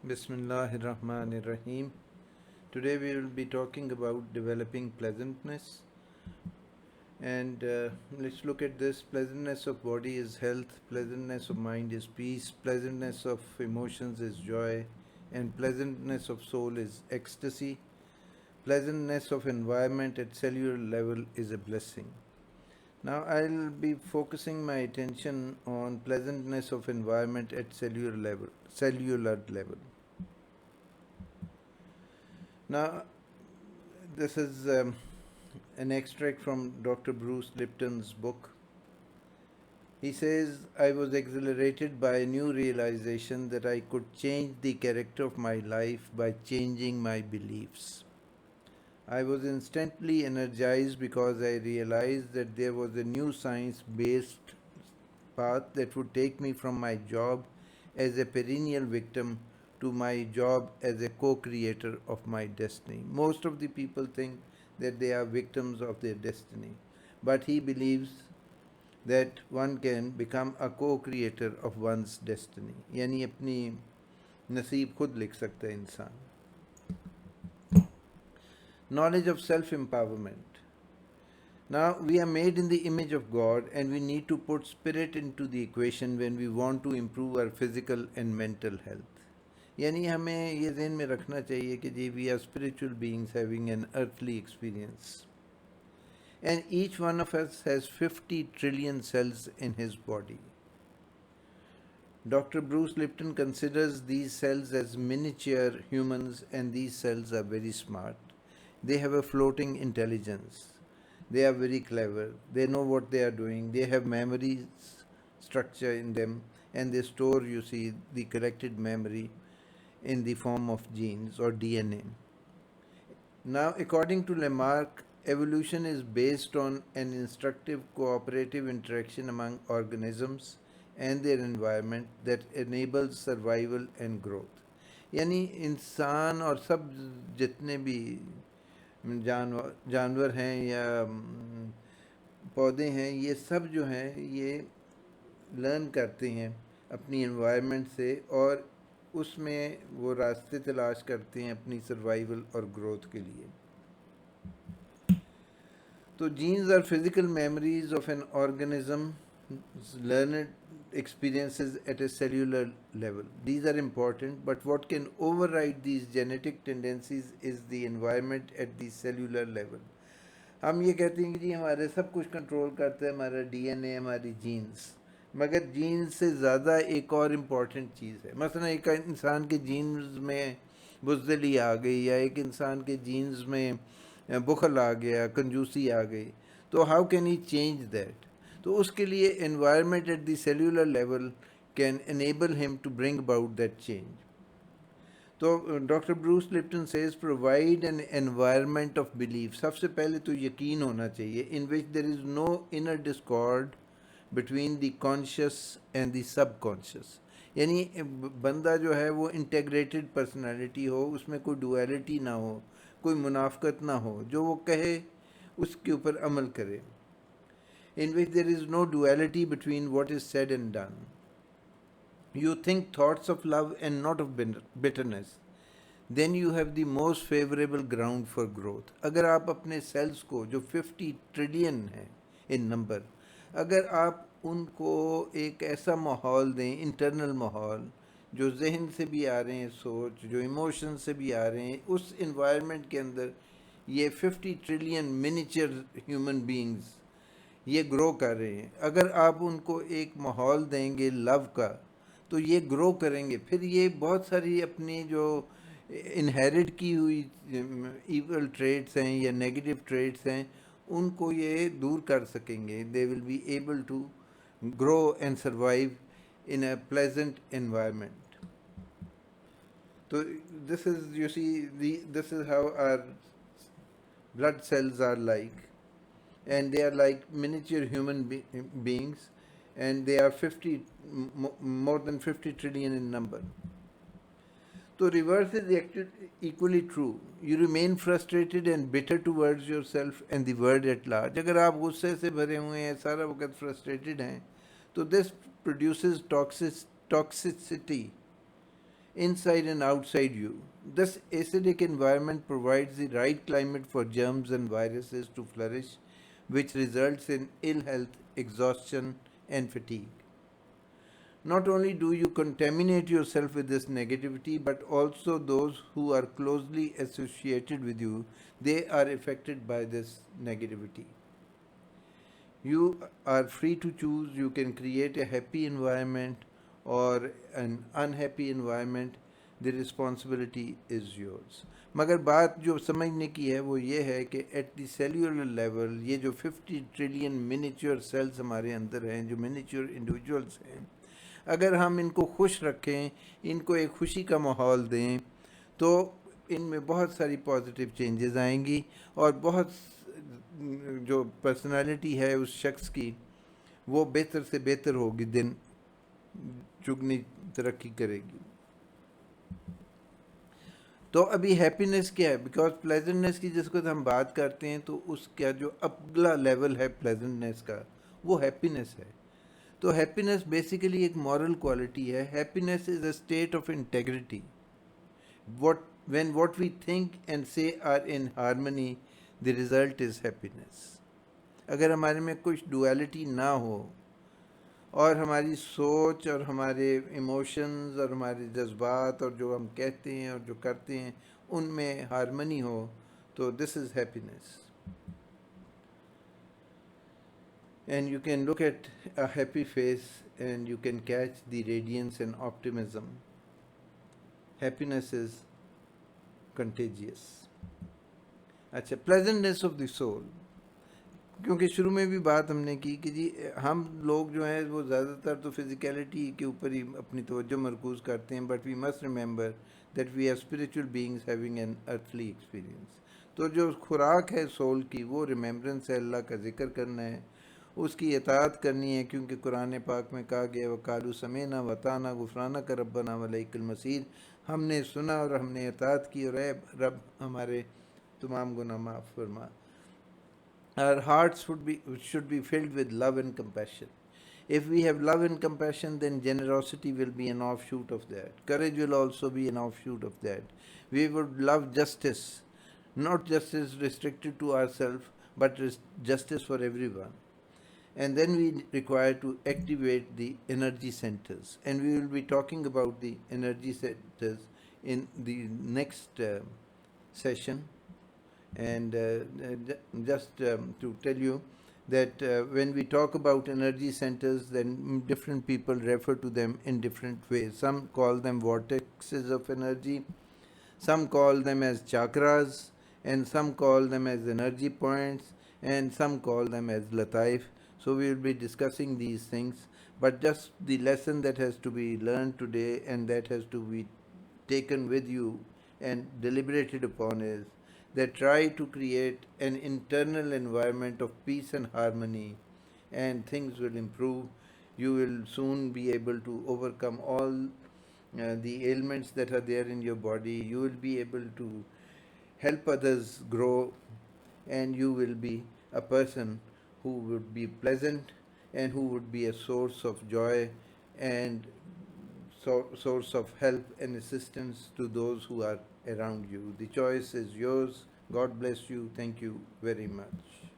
Bismillahirrahmanirrahim. Today we will be talking about developing pleasantness. And let's look at this. Pleasantness of body is health, pleasantness of mind is peace, pleasantness of emotions is joy, and pleasantness of soul is ecstasy. Pleasantness of environment at cellular level is a blessing. Now I'll be focusing my attention on pleasantness of environment at cellular level. Now this is an extract from Dr. Bruce Lipton's book. He says, I was exhilarated by a new realization that I could change the character of my life by changing my beliefs. I was instantly energized because I realized that there was a new science based path that would take me from my job as a perennial victim to my job as a co creator of my destiny. Most of the people think that they are victims of their destiny, but he believes that one can become a co creator of one's destiny. यानी अपनी नसीब खुद लिख सकता है इंसान. Knowledge of self empowerment. Now, we are made in the image of God and we need to put spirit into the equation when we want to improve our physical and mental health. यानी हमें ये ज़हन में रखना चाहिए कि जी we are spiritual beings having an earthly experience. And each one of us has 50 trillion cells in his body. Dr. Bruce Lipton considers these cells as miniature humans, and these cells are very smart. They have a floating intelligence. They are very clever. They know what they are doing. They have memory structure in them, and they store, you see, the collected memory in the form of genes or DNA. Now, according to Lamarck, evolution is based on an instructive cooperative interaction among organisms and their environment that enables survival and growth. यानी इंसान और सब जितने भी जानवर हैं या पौधे हैं, ये सब जो हैं ये लर्न करते हैं अपनी एनवायरनमेंट से और उसमें वो रास्ते तलाश करते हैं अपनी सर्वाइवल और ग्रोथ के लिए. तो genes are physical memories of an organism's learned experiences at a cellular level. These are important, but what can override these genetic tendencies is the environment at the cellular level. हम ये कहते हैं कि जी हमारे सब कुछ कंट्रोल करता है हमारा DNA, हमारी जीन्स, मगर जीन्स से ज़्यादा एक और इम्पॉर्टेंट चीज़ है. मसलन एक इंसान के जीन्स में बुज़दिली आ गई या एक इंसान के जीन्स में बुखल आ गया, कंजूसी आ गई, तो how can he change that? तो उसके लिए environment at the cellular level can enable him to bring about that change. तो doctor Bruce Lipton says provide an environment of belief. सबसे पहले तो यकीन होना चाहिए in which there is no inner discord between the conscious and the subconscious. यानी बंदा जो है वो इंटेग्रेटेड पर्सनालिटी हो, उसमें कोई डुअलिटी ना हो, कोई मुनाफकत ना हो, जो वो कहे उसके ऊपर अमल करे. In which there is no duality between what is said and done. You think thoughts of love and not of bitterness. Then you have the most favorable ground for growth. अगर आप अपने सेल्स को जो 50 trillion है इन number, अगर आप उनको एक ऐसा माहौल दें, इंटरनल माहौल, जो जहन से भी आ रहे हैं सोच, जो इमोशन से भी आ रहे हैं, उस इन्वायरमेंट के अंदर ये 50 ट्रिलियन मिनिएचर ह्यूमन बीइंग्स ये ग्रो कर रहे हैं. अगर आप उनको एक माहौल देंगे लव का, तो ये ग्रो करेंगे. फिर ये बहुत सारी अपनी जो इनहेरिट की हुई इवल ट्रेड्स हैं या नेगेटिव ट्रेड्स हैं, उनको ये दूर कर सकेंगे. They will be able to grow and survive in a pleasant environment. तो this is you see this is how our blood cells are like, and they are like miniature human beings, and they are 50 more than 50 trillion in number. So reverse is equally true. You remain frustrated and bitter towards yourself and the world at large. अगर आप गुस्से से भरे हुए हैं, सारा वक्त frustrated हैं, तो this produces toxicity inside and outside you. This acidic environment provides the right climate for germs and viruses to flourish, which results in ill health, exhaustion, and fatigue. Not only do you contaminate yourself with this negativity, but also those who are closely associated with you, they are affected by this negativity. You are free to choose. You can create a happy environment or an unhappy environment. The responsibility is yours. मगर बात जो समझने की है वो ये है कि एट द सेल्यूलर लेवल ये जो 50 ट्रिलियन मिनिएचर सेल्स हमारे अंदर हैं, जो मिनिएचर इंडिविजुअल्स हैं, अगर हम इनको खुश रखें, इनको एक खुशी का माहौल दें, तो इनमें बहुत सारी पॉजिटिव चेंजेस आएंगी और बहुत जो पर्सनालिटी है उस शख्स की वो बेहतर से बेहतर होगी, दिन चुगनी तरक्की करेगी. तो अभी हैप्पीनेस क्या है? बिकॉज प्लेजेंटनेस की जिसको हम बात करते हैं तो उसका जो अगला लेवल है प्लेजेंटनेस का वो हैप्पीनेस है. तो हैप्पीनेस बेसिकली एक मॉरल क्वालिटी है. Happiness is a state of integrity. what we think and say are in harmony, the result is happiness. अगर हमारे में कुछ डुअलिटी ना हो और हमारी सोच और हमारे इमोशंस और हमारे जज्बात और जो हम कहते हैं और जो करते हैं उनमें हारमनी हो, तो this is happiness. And you can look at a happy face and you can catch the radiance and optimism. Happiness is contagious. अच्छा, pleasantness of the soul. क्योंकि शुरू में भी बात हमने की कि जी हम लोग जो हैं वो ज़्यादातर तो फिज़िकलिटी के ऊपर ही अपनी तवज्जो मरकूज़ करते हैं, but we must remember that we are spiritual beings having an earthly experience. तो जो खुराक है सोल की वो रिमेंबरेंस है, अल्लाह का जिक्र करना है, उसकी इताअत करनी है, क्योंकि कुरान पाक में कहा गया वकालू समेना वताना गुफराना का रब्बना वलैकुल मसीर. हमने सुना और हमने इताअत की और रब हमारे तमाम गुनाह माफ़ फरमा. Our hearts should be filled with love and compassion. If we have love and compassion, then generosity will be an offshoot of that. Courage will also be an offshoot of that. We would love justice, not justice restricted to ourselves, but justice for everyone. And then we require to activate the energy centers. And we will be talking about the energy centers in the next session. And just to tell you that when we talk about energy centers, then different people refer to them in different ways. Some call them vortexes of energy, some call them as chakras, and some call them as energy points, and some call them as lataif. So we will be discussing these things, but just the lesson that has to be learned today and that has to be taken with you and deliberated upon is that try to create an internal environment of peace and harmony, and things will improve. You will soon be able to overcome all the ailments that are there in your body. You will be able to help others grow, and you will be a person who would be pleasant and who would be a source of joy and source of help and assistance to those who are around you. The choice is yours. God bless you. Thank you very much.